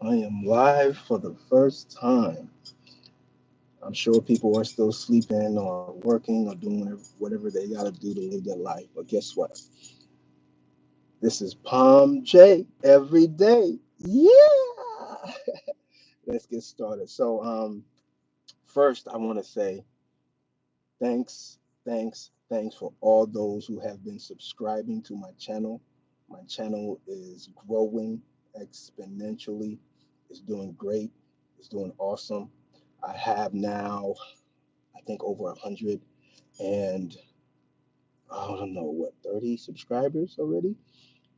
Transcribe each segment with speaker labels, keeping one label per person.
Speaker 1: I am live for the first time. I'm sure people are still sleeping or working or doing whatever they got to do to live their life. But guess what? This is POM-J every day. Yeah! Let's get started. First, I want to say thanks, thanks for all those who have been subscribing to my channel. My channel is growing exponentially. It's doing great. It's doing awesome. I have now, I think, over 100 and I don't know what 30 subscribers already,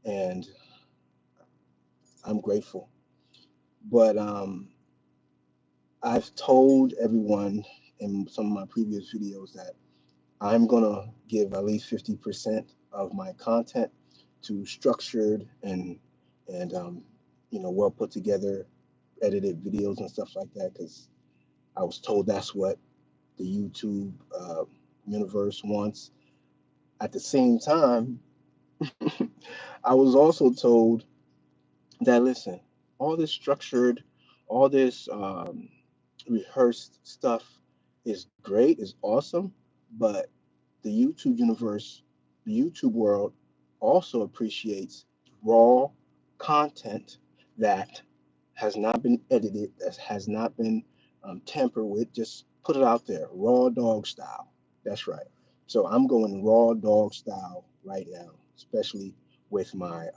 Speaker 1: and I'm grateful. But I've told everyone in some of my previous videos that I'm gonna give at least 50% of my content to structured and well put together edited videos and stuff like that because I was told that's what the YouTube universe wants. At the same time, I was also told that listen, all this structured, all this rehearsed stuff is great, is awesome, but the YouTube universe, the YouTube world also appreciates raw content that has not been edited, that has not been tampered with. Just put it out there, raw dog style. That's right. So I'm going raw dog style right now, especially with my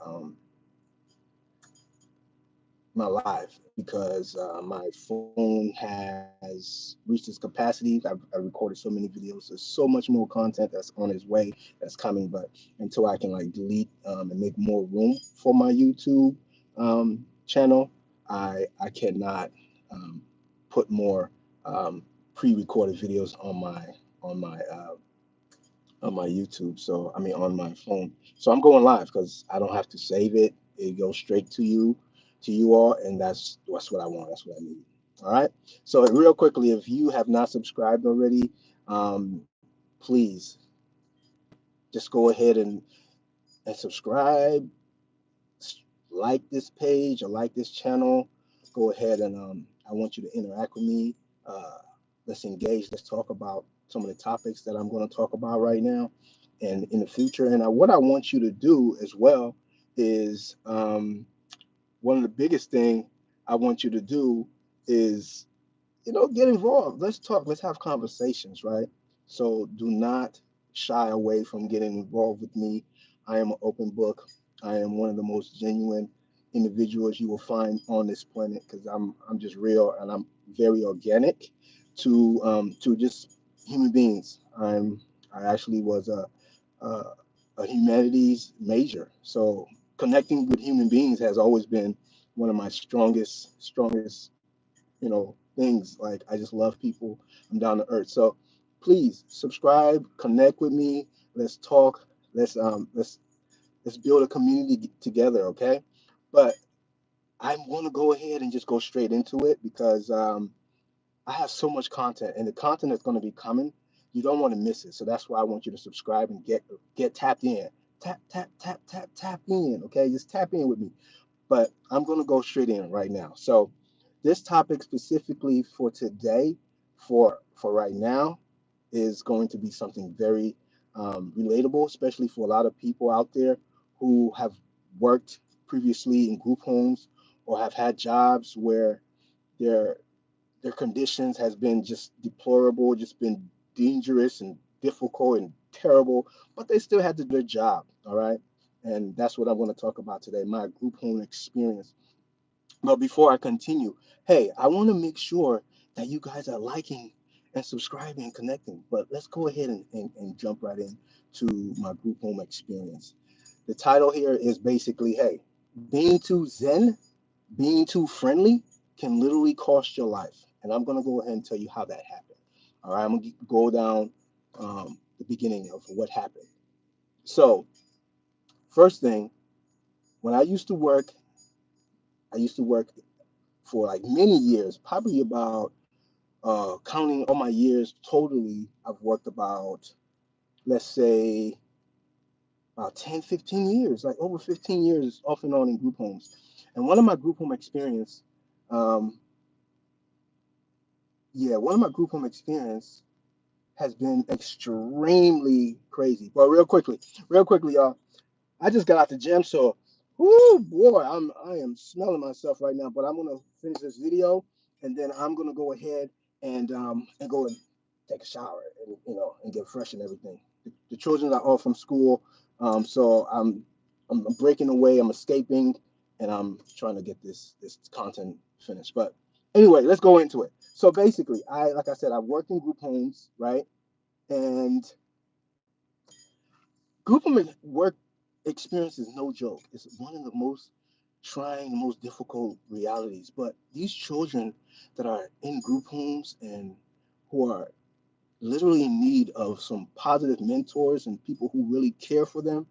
Speaker 1: live because my phone has reached its capacity. I recorded so many videos. There's so much more content that's on its way that's coming, but until I can like delete and make more room for my YouTube channel, I cannot um, put more pre-recorded videos on my uh, on my YouTube. So I mean on my phone. So I'm going live because I don't have to save it. It goes straight to you all, and that's what I want. That's what I need. All right. So real quickly, if you have not subscribed already, please just go ahead and subscribe, s- like this page or like this channel. Go ahead and I want you to interact with me. Uh, let's engage. Let's talk about some of the topics that I'm going to talk about right now and in the future. And what I want you to do as well is one of the biggest thing I want you to do is get involved. Let's talk. Let's have conversations, right? So do not shy away from getting involved with me. I am an open book. I am one of the most genuine individuals you will find on this planet because I'm just real and I'm very organic to just human beings. I actually was a, a humanities major, so connecting with human beings has always been one of my strongest things. Like I just love people. I'm down to earth. So please subscribe, connect with me. Let's talk. Let's build a community together, okay? But I want to go ahead and just go straight into it because I have so much content, and the content that's going to be coming, you don't want to miss it. So that's why I want you to subscribe and get tapped in. Tap in, okay? Just tap in with me. But I'm going to go straight in right now. So this topic specifically for today, for right now, is going to be something very relatable, especially for a lot of people out there who have worked previously in group homes or have had jobs where their their conditions has been just deplorable, just been dangerous and difficult and terrible, but they still had to do their job. All right. And that's what I'm going to talk about today, my group home experience. But before I continue, hey, I want to make sure that you guys are liking and subscribing and connecting. But let's go ahead and jump right in to my group home experience. The title here is basically, hey, being too zen, being too friendly can literally cost your life. And I'm going to go ahead and tell you how that happened. All right, I'm going to go down the beginning of what happened. So, first thing, when I used to work for like many years, probably about counting all my years totally, I've worked about, let's say, about 10, 15 years, like over 15 years off and on in group homes. And one of my group home experience, Um, yeah, one of my group home experience has been extremely crazy. But real quickly, y'all. I just got out the gym, so whoo boy, I am smelling myself right now. But I'm gonna finish this video, and then I'm gonna go ahead and go and take a shower and and get fresh and everything. The children are off from school, so I'm breaking away. I'm escaping, and I'm trying to get this content finished. But anyway, let's go into it. So basically, like I said, I worked in group homes, right? And group home work experience is no joke. It's one of the most trying, most difficult realities. But these children that are in group homes and who are literally in need of some positive mentors and people who really care for them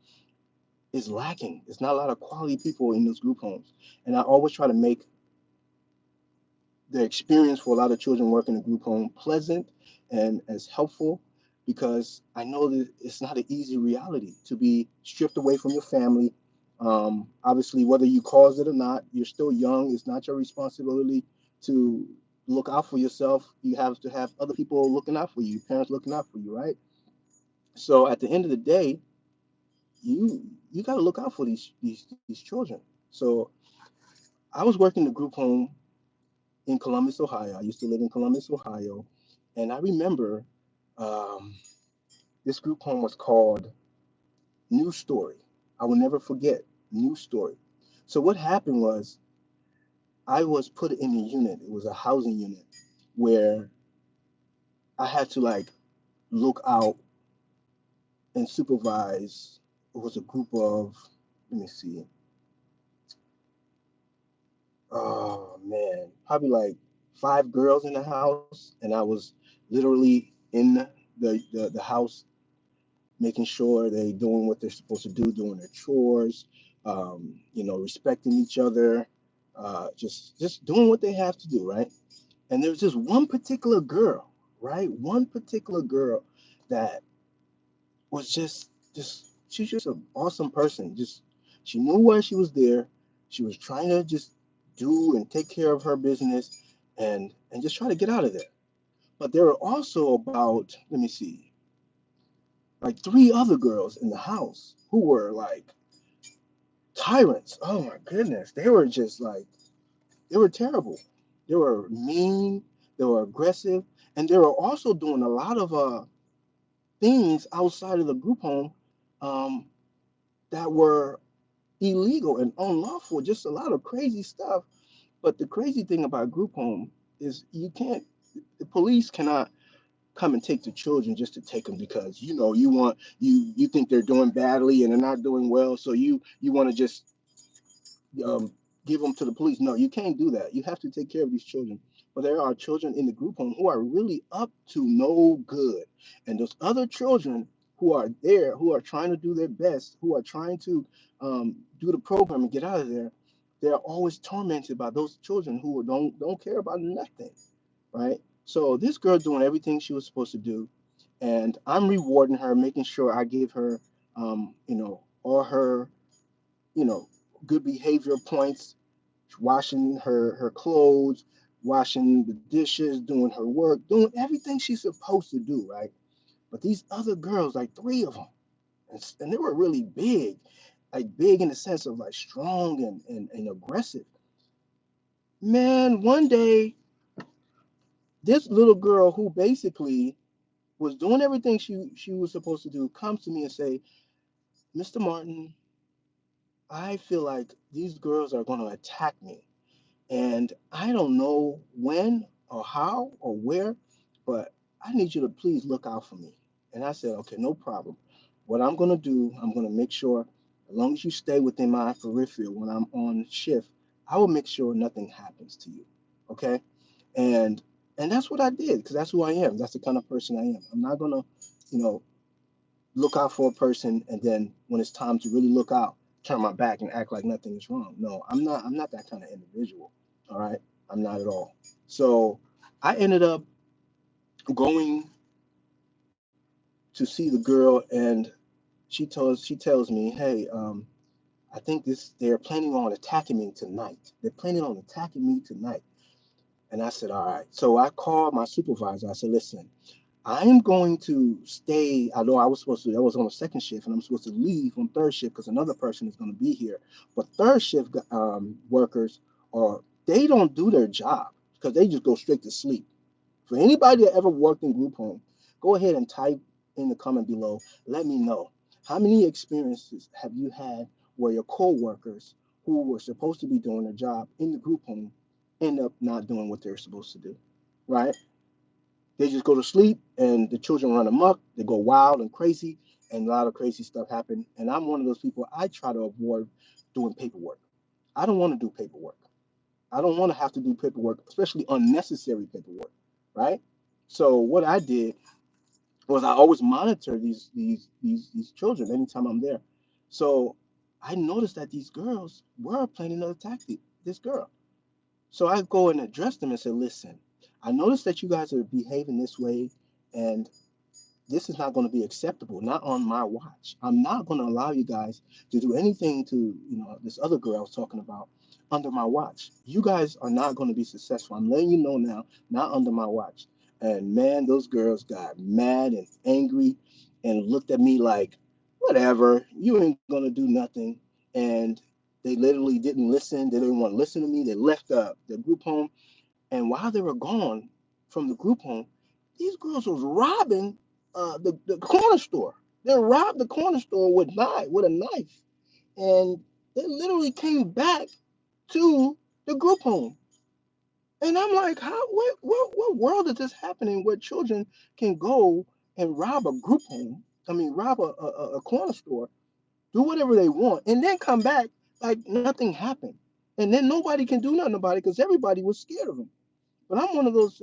Speaker 1: is lacking. There's not a lot of quality people in those group homes. And I always try to make the experience for a lot of children working in a group home pleasant and as helpful because I know that it's not an easy reality to be stripped away from your family. Obviously, whether you caused it or not, you're still young. It's not your responsibility to look out for yourself. You have to have other people looking out for you, parents looking out for you, right? So at the end of the day, you got to look out for these children. So I was working the group home in Columbus, Ohio. I used to live in Columbus, Ohio, and I remember um, this group home was called New Story. I will never forget New Story. So what happened was I was put in a unit. It was a housing unit where I had to like look out and supervise. It was a group of, let me see, oh man, probably like 5 girls in the house, and I was literally in the house making sure they doing what they're supposed to do, doing their chores, respecting each other, just doing what they have to do, right? And there was just one particular girl, right? One particular girl that was just she's just an awesome person. Just she knew why she was there. She was trying to just do and take care of her business and just try to get out of there. But there were also about, let me see, like 3 other girls in the house who were like tyrants. Oh my goodness. They were just like, they were terrible. They were mean, they were aggressive, and they were also doing a lot of things outside of the group home um, that were illegal and unlawful, just a lot of crazy stuff. But the crazy thing about group home is you can't, the police cannot come and take the children just to take them because you think they're doing badly and they're not doing well, so you want to just um, give them to the police. No, you can't do that. You have to take care of these children. But there are children in the group home who are really up to no good, and those other children who are there, who are trying to do their best, who are trying to do the program and get out of there, they're always tormented by those children who don't care about nothing, right? So this girl doing everything she was supposed to do, and I'm rewarding her, making sure I gave her, all her, you know, good behavior points, washing her clothes, washing the dishes, doing her work, doing everything she's supposed to do, right? But these other girls, like 3 of them, and they were really big, like big in the sense of like strong and aggressive. Man, one day this little girl who basically was doing everything she was supposed to do comes to me and say, Mr. Martin, I feel like these girls are going to attack me. And I don't know when or how or where, but I need you to please look out for me. And I said, okay, no problem. What I'm going to do, I'm going to make sure, as long as you stay within my peripheral when I'm on shift, I will make sure nothing happens to you. Okay. And and that's what I did because that's who I am. That's the kind of person I am. I'm not going to, you know, look out for a person and then when it's time to really look out, turn my back and act like nothing is wrong. No, I'm not that kind of individual. All right. I'm not at all. So I ended up going to see the girl and she tells me, hey, I think they're planning on attacking me tonight. They're planning on attacking me tonight. And I said, all right. So I called my supervisor. I said, listen, I'm going to stay. I know I was on a second shift and I'm supposed to leave on third shift because another person is going to be here. But third shift workers they don't do their job because they just go straight to sleep. For anybody that ever worked in group home, go ahead and type in the comment below. Let me know how many experiences have you had where your co-workers who were supposed to be doing their job in the group home end up not doing what they're supposed to do, right? They just go to sleep and the children run amok. They go wild and crazy, and a lot of crazy stuff happen. And I'm one of those people. I try to avoid doing paperwork. I don't want to do paperwork. I don't want to have to do paperwork, especially unnecessary paperwork, right? So what I did was I always monitor these children anytime I'm there. So I noticed that these girls were playing another tactic. This girl. So I go and address them and say, listen, I noticed that you guys are behaving this way, and this is not going to be acceptable, not on my watch. I'm not going to allow you guys to do anything to, this other girl I was talking about under my watch. You guys are not going to be successful. I'm letting you know now, not under my watch. And man, those girls got mad and angry and looked at me like, whatever, you ain't going to do nothing. And they literally didn't listen. They didn't want to listen to me. They left the group home. And while they were gone from the group home, these girls was robbing the corner store. They robbed the corner store with a knife, and they literally came back to the group home. And I'm like, what world is this happening where children can go and rob a group home? I mean, rob a corner store, do whatever they want, and then come back like nothing happened. And then nobody can do nothing about it because everybody was scared of them. But I'm one of those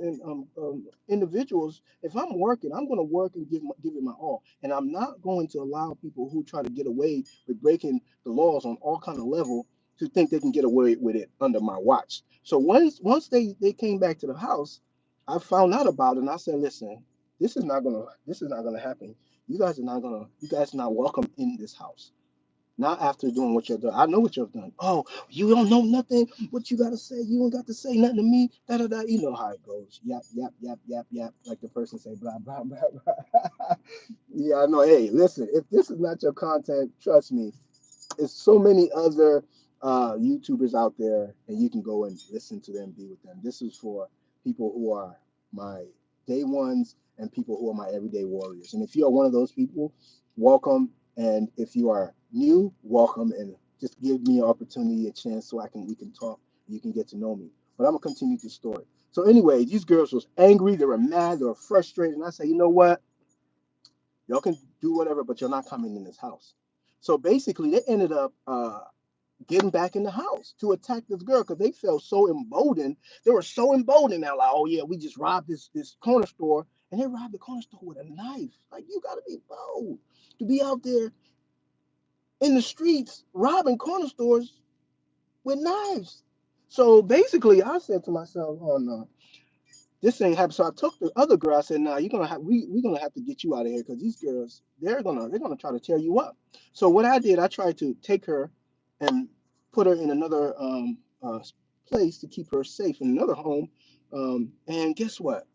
Speaker 1: individuals. If I'm working, I'm going to work and give it my all, and I'm not going to allow people who try to get away with breaking the laws on all kind of level to think they can get away with it under my watch. So once they came back to the house, I found out about it, and I said, listen, this is not gonna happen. You guys are not welcome in this house. Not after doing what you've done. I know what you've done. Oh, you don't know nothing. What you gotta say? You don't got to say nothing to me. Da da da. You know how it goes. Yap yap yap yap yap. Like the person say blah blah blah blah. Yeah, I know. Hey, listen. If this is not your content, trust me, there's so many other YouTubers out there, and you can go and listen to them, be with them. This is for people who are my day ones and people who are my everyday warriors. And if you are one of those people, welcome. And if you are new, welcome. And just give me an opportunity, a chance, so we can talk. You can get to know me. But I'm gonna continue the story. So anyway, these girls was angry. They were mad. They were frustrated. And I said, you know what? Y'all can do whatever, but you're not coming in this house. So basically, they ended up getting back in the house to attack this girl because they felt so emboldened. They were so emboldened now, like, oh yeah, we just robbed this corner store, and they robbed the corner store with a knife. Like, you gotta be bold to be out there in the streets robbing corner stores with knives. So basically, I said to myself, oh no, this ain't happening. So I took the other girl. I said, "Nah, you're gonna have we're gonna have to get you out of here because these girls they're gonna try to tear you up." So what I did, I tried to take her and put her in another place to keep her safe in another home. And guess what?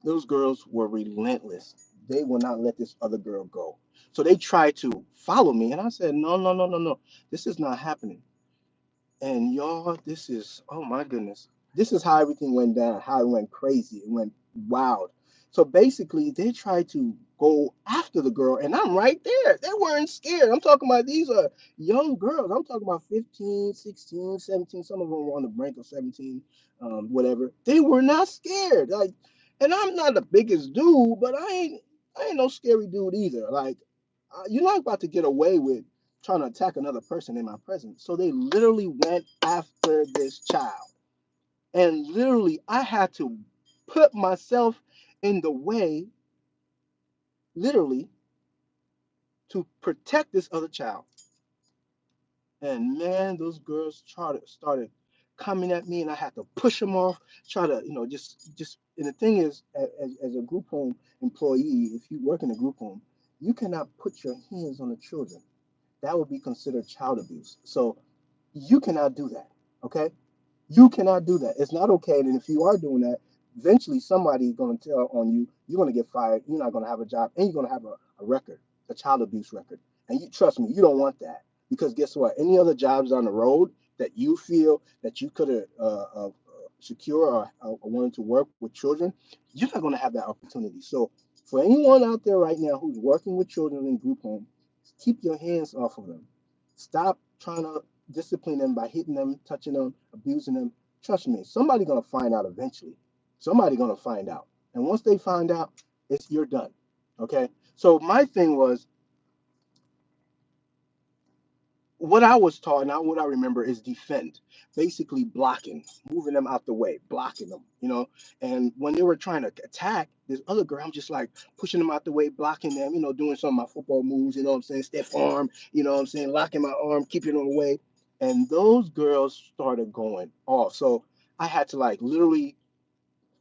Speaker 1: Those girls were relentless. They will not let this other girl go. So they tried to follow me, and I said, "No, no, no, no, no. This is not happening." And y'all, this is, oh my goodness. This is how everything went down, how it went crazy. It went wild. So basically, they tried to go after the girl, and I'm right there. They weren't scared. I'm talking about these are young girls. I'm talking about 15, 16, 17. Some of them were on the brink of 17, whatever. They were not scared. Like, and I'm not the biggest dude, but I ain't no scary dude either. Like, you're not about to get away with trying to attack another person in my presence. So they literally went after this child. And literally, I had to put myself in the way, literally, to protect this other child. And man, those girls started coming at me, and I had to push them off, try to, just. And the thing is, as a group home employee, if you work in a group home, you cannot put your hands on the children. That would be considered child abuse. So you cannot do that. Okay. You cannot do that. It's not okay. And if you are doing that, eventually somebody's going to tell on you. You're going to get fired. You're not going to have a job, and you're going to have a record, a child abuse record. And you trust me, you don't want that because guess what? Any other jobs on the road that you feel that you could secure or wanted to work with children, you're not going to have that opportunity. So for anyone out there right now who's working with children in group home, keep your hands off of them. Stop trying to discipline them by hitting them, touching them, abusing them. Trust me, somebody's gonna find out eventually. Somebody's gonna find out, and once they find out, it's you're done. Okay. So my thing was what I was taught, now what I remember is defend, basically blocking, moving them out the way, blocking them, you know. And when they were trying to attack this other girl, I'm just like pushing them out the way, blocking them, you know, doing some of my football moves, you know what I'm saying, stiff arm, you know what I'm saying, locking my arm, keeping them away. And those girls started going off. So I had to like literally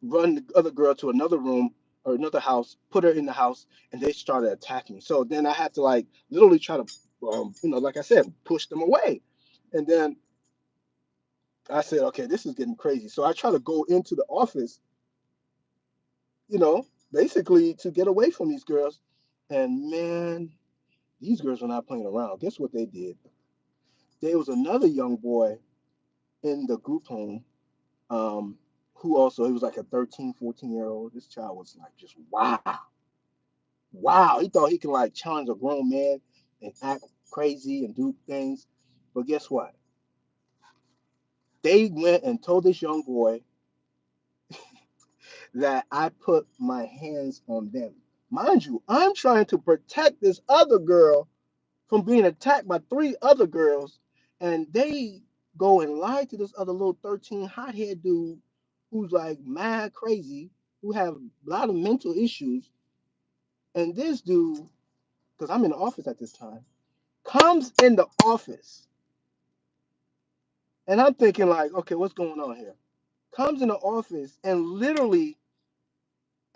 Speaker 1: run the other girl to another room or another house, put her in the house, and they started attacking me. So then I had to like literally try to, like I said, push them away. And then I said, okay, this is getting crazy. So I try to go into the office, you know, basically to get away from these girls. And man, these girls were not playing around. Guess what they did? There was another young boy in the group home um, who also, he was like a 13, 14-year old. This child was like just wow. Wow, he thought he could like challenge a grown man and act crazy and do things. But guess what? They went and told this young boy that I put my hands on them. Mind you, I'm trying to protect this other girl from being attacked by three other girls, and they go and lie to this other little 13 hothead dude who's like mad crazy, who have a lot of mental issues. And this dude, because I'm in the office at this time, comes in the office. And I'm thinking like, okay, what's going on here? Comes in the office and literally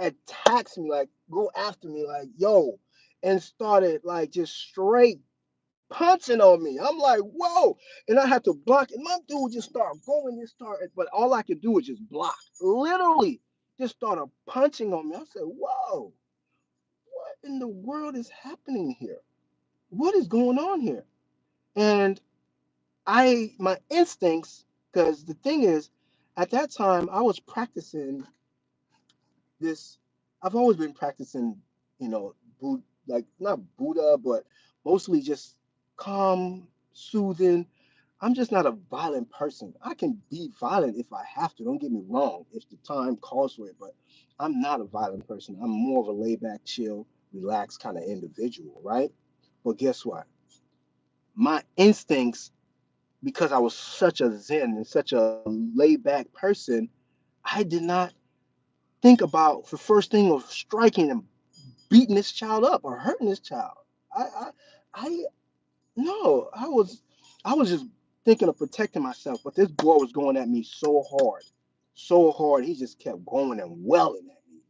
Speaker 1: attacks me, like go after me, like yo, and started like just straight punching on me. I'm like, whoa, and I had to block it. My dude just started going and started, but all I could do was just block. Literally, just started punching on me. I said, whoa, what in the world is happening here? What is going on here? And my instincts, because the thing is, at that time I was practicing this. I've always been practicing, you know, like not Buddha, but mostly just calm, soothing. I'm just not a violent person. I can be violent if I have to. Don't get me wrong, if the time calls for it, but I'm not a violent person. I'm more of a laid back, chill, relaxed kind of individual, right? But guess what? My instincts, because I was such a zen and such a laid back person, I did not think about the first thing of striking and beating this child up or hurting this child. I, I, I no, I was just thinking of protecting myself, but this boy was going at me so hard. He just kept going and welling at me.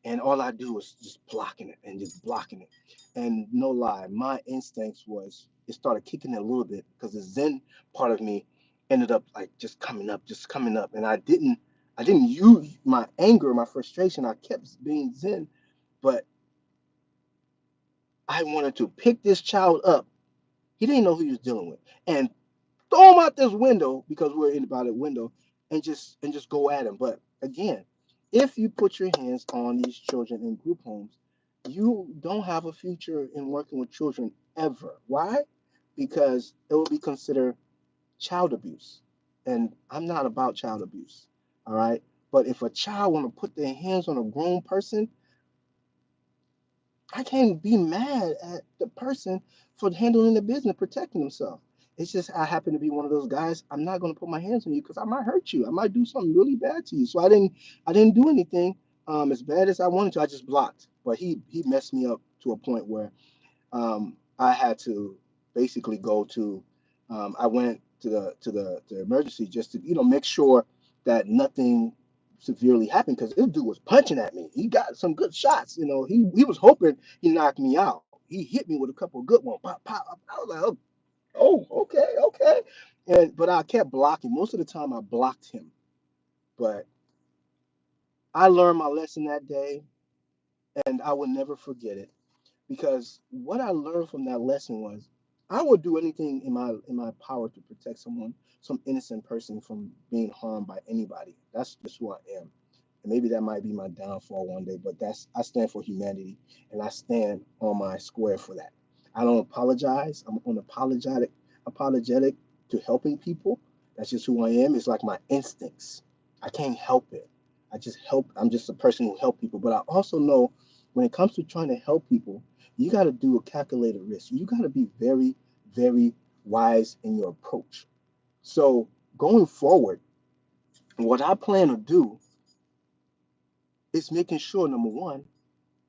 Speaker 1: And all I do was just blocking it and just blocking it. And no lie, my instincts was it started kicking in a little bit because the Zen part of me ended up like just coming up. And I didn't use my anger, my frustration. I kept being Zen, but I wanted to pick this child up. He didn't know who he was dealing with, and throw him out this window because we're in about a window, and just go at him. But again, if you put your hands on these children in group homes, you don't have a future in working with children ever. Why? Because it will be considered child abuse, and I'm not about child abuse. All right, but if a child want to put their hands on a grown person, I can't be mad at the person for handling the business, protecting themselves. It's just I happen to be one of those guys. I'm not going to put my hands on you because I might hurt you. I might do something really bad to you. So I didn't do anything as bad as I wanted to. I just blocked. But he messed me up to a point where I had to basically go to. I went to the emergency just to make sure that nothing severely happened because this dude was punching at me. He got some good shots. He was hoping he knocked me out. He hit me with a couple of good ones. Pop, pop. I was like, oh, okay, okay. And but I kept blocking. Most of the time I blocked him. But I learned my lesson that day, and I will never forget it. Because what I learned from that lesson was I would do anything in my power to protect someone, some innocent person from being harmed by anybody. That's just who I am. And maybe that might be my downfall one day, but that's I stand for humanity and I stand on my square for that. I don't apologize. I'm apologetic to helping people. That's just who I am. It's like my instincts. I can't help it. I just help. I'm just a person who help people. But I also know when it comes to trying to help people, you got to do a calculated risk. You got to be very, very wise in your approach. So going forward, what I plan to do is making sure number one,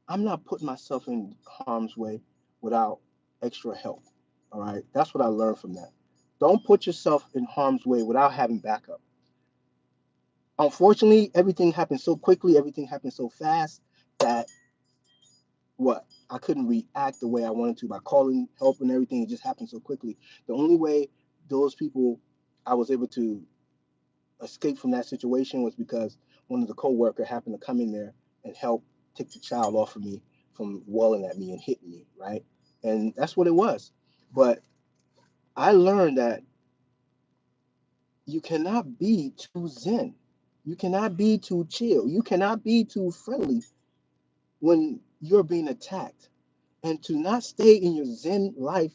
Speaker 1: I'm not putting myself in harm's way without extra help. All right. That's what I learned from that. Don't put yourself in harm's way without having backup. Unfortunately, everything happened so quickly, everything happened so fast that what I couldn't react the way I wanted to by calling help and everything. It just happened so quickly. The only way those people I was able to escape from that situation was because one of the co-worker happened to come in there and help take the child off of me from welling at me and hitting me, right? And that's what it was. But I learned that you cannot be too zen. You cannot be too chill. You cannot be too friendly when you're being attacked. And to not stay in your zen life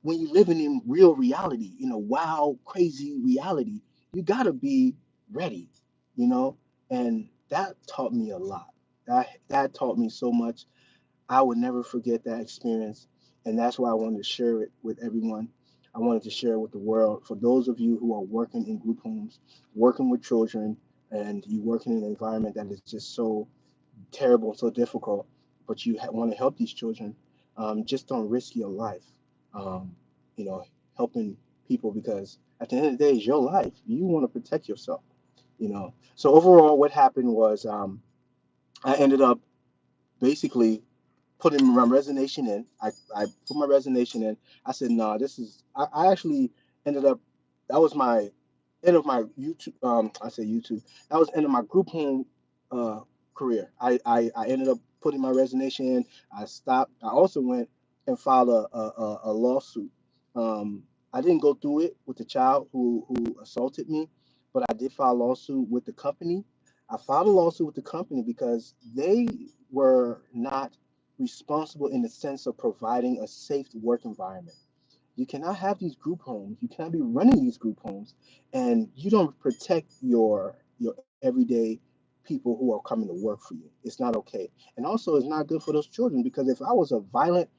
Speaker 1: when you're living in real reality, in a wild, crazy reality, you gotta be ready, you know? And that taught me a lot. That taught me so much. I would never forget that experience. And that's why I wanted to share it with everyone. I wanted to share it with the world. For those of you who are working in group homes, working with children, and you working in an environment that is just so terrible and so difficult, but you want to help these children, just don't risk your life, um, you know, helping people because at the end of the day, it's your life. You want to protect yourself, you know. So overall, what happened was I ended up basically putting my resignation in. I put my resignation in. I said, no, this is, I actually ended up, that was my end of my YouTube, I say YouTube, that was end of my group home uh, career. I ended up putting my resignation in. I stopped. I also went and filed a lawsuit. Um, I didn't go through it with the child who assaulted me, but I did file a lawsuit with the company. I filed a lawsuit with the company because they were not responsible in the sense of providing a safe work environment. You cannot have these group homes. You cannot be running these group homes, and you don't protect your everyday people who are coming to work for you. It's not okay, and also it's not good for those children because if I was a violent,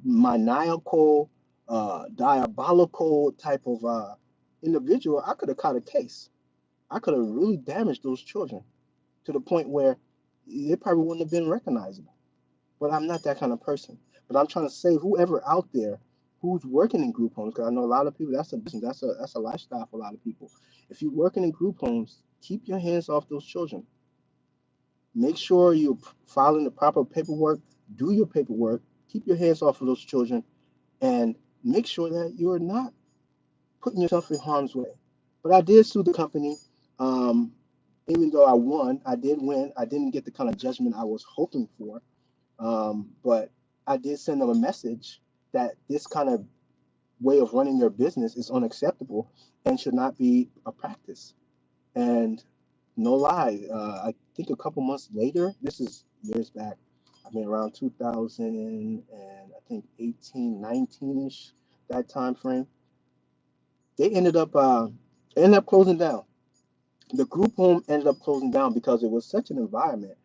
Speaker 1: maniacal, diabolical type of individual, I could have caught a case. I could have really damaged those children to the point where they probably wouldn't have been recognizable. But I'm not that kind of person. But I'm trying to save whoever out there who's working in group homes, because I know a lot of people. That's a business. That's a lifestyle for a lot of people. If you're working in group homes, keep your hands off those children. Make sure you're filing the proper paperwork. Do your paperwork. Keep your hands off of those children, and make sure that you're not putting yourself in harm's way. But I did sue the company. Um, Even though I won, I did win. I didn't get the kind of judgment I was hoping for. But I did send them a message that this kind of way of running your business is unacceptable and should not be a practice. And no lie, I think a couple months later, this is years back, I mean around 2000 and I think 18, 19-ish, that time frame, they ended up closing down. The group home ended up closing down because it was such an environment,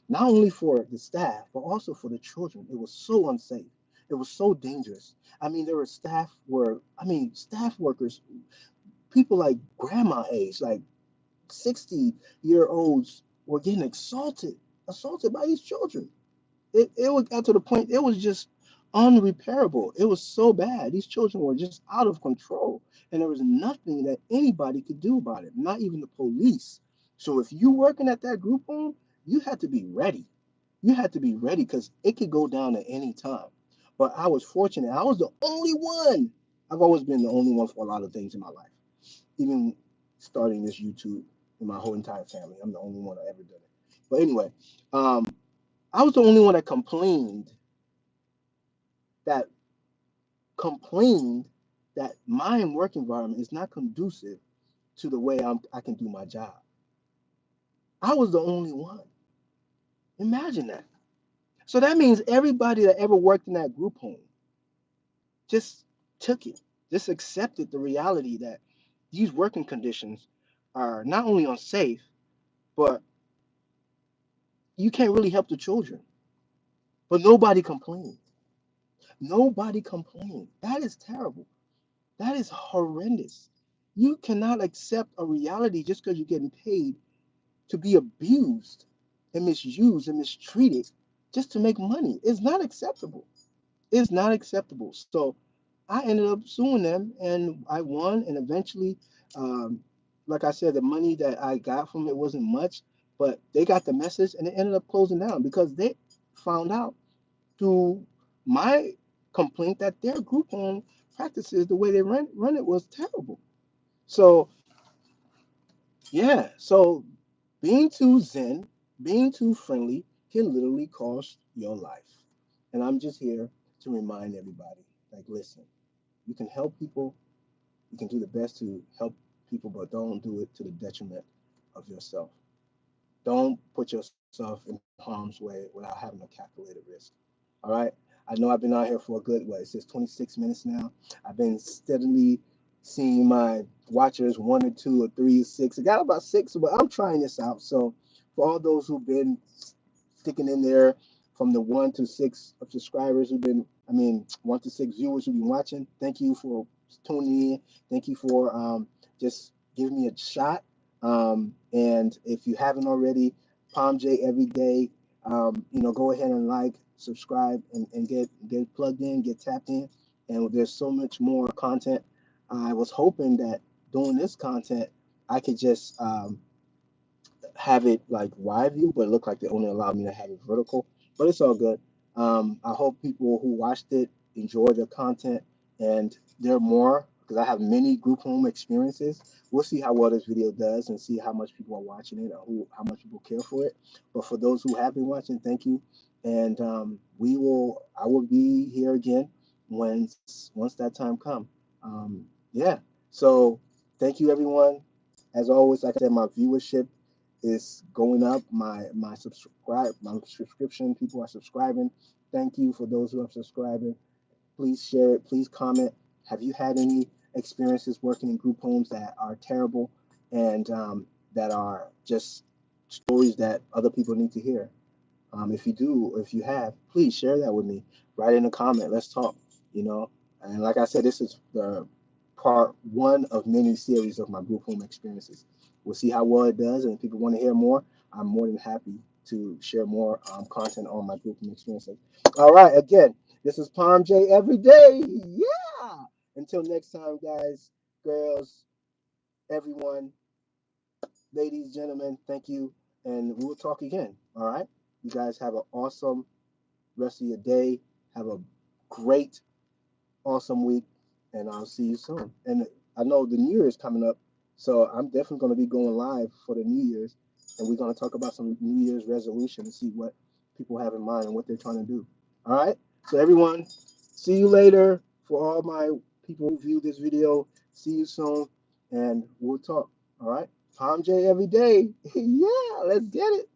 Speaker 1: not only for the staff, but also for the children. It was so unsafe. It was so dangerous. I mean, there were staff workers, people like grandma age, like 60-year-olds were getting assaulted by these children. It was got to the point it was just unrepairable. It was so bad. These children were just out of control, and there was nothing that anybody could do about it, not even the police. So if you working at that group home, you had to be ready. You had to be ready because it could go down at any time. But I was fortunate. I was the only one. I've always been the only one for a lot of things in my life. Even starting this YouTube in my whole entire family, I'm the only one that ever done it. But anyway, um, I was the only one that that complained that my work environment is not conducive to the way I can do my job. I was the only one. Imagine that. So that means everybody that ever worked in that group home just took it, just accepted the reality that these working conditions are not only unsafe, but you can't really help the children. But nobody complained. Nobody complained. That is terrible. That is horrendous. You cannot accept a reality just because you're getting paid to be abused and misused and mistreated just to make money. It's not acceptable. It's not acceptable. So I ended up suing them and I won. And eventually, um, like I said, the money that I got from it wasn't much, but they got the message and it ended up closing down because they found out through my complaint that their group home practices, the way they run it was terrible. So yeah, so being too zen, being too friendly can literally cost your life. And I'm just here to remind everybody, like, listen, you can help people, you can do the best to help people, but don't do it to the detriment of yourself. Don't put yourself in harm's way without having a calculated risk. All right. I know I've been out here for a good, what, it says 26 minutes now. I've been steadily seeing my watchers one or two or three or six. I got about six, but I'm trying this out. So for all those who've been sticking in there from the one to six of subscribers who've been, I mean, one to six viewers who've been watching, thank you for tuning in. Thank you for just giving me a shot. And if you haven't already, POM-J every day. Go ahead and like, subscribe, and get plugged in, get tapped in. And there's so much more content. I was hoping that doing this content, I could just have it like wide view, but it looked like they only allowed me to have it vertical. But it's all good. I hope people who watched it enjoy the content, and there are more because I have many group home experiences. We'll see how well this video does and see how much people are watching it or how much people care for it. But for those who have been watching, thank you. And I will be here again once that time comes. Yeah. So thank you, everyone. As always, like I said, my viewership is going up. My subscription people are subscribing. Thank you for those who are subscribing. Please share it. Please comment. Have you had any experiences working in group homes that are terrible and that are just stories that other people need to hear? If you do, or if you have, please share that with me. Write in a comment. Let's talk. You know, and like I said, this is the part one of many series of my group home experiences. We'll see how well it does, and if people want to hear more, I'm more than happy to share more content on my group home experiences. All right, again, this is POM-J every day. Yeah. Until next time, guys, girls, everyone, ladies, gentlemen, thank you, and we'll talk again. All right. You guys have an awesome rest of your day. Have a great, awesome week, and I'll see you soon. And I know the New Year is coming up, so I'm definitely going to be going live for the New Year's, and we're going to talk about some New Year's resolution and see what people have in mind and what they're trying to do. All right. So everyone, see you later. For all my people who view this video, see you soon, and we'll talk. All right. POM-J every day. Yeah, let's get it.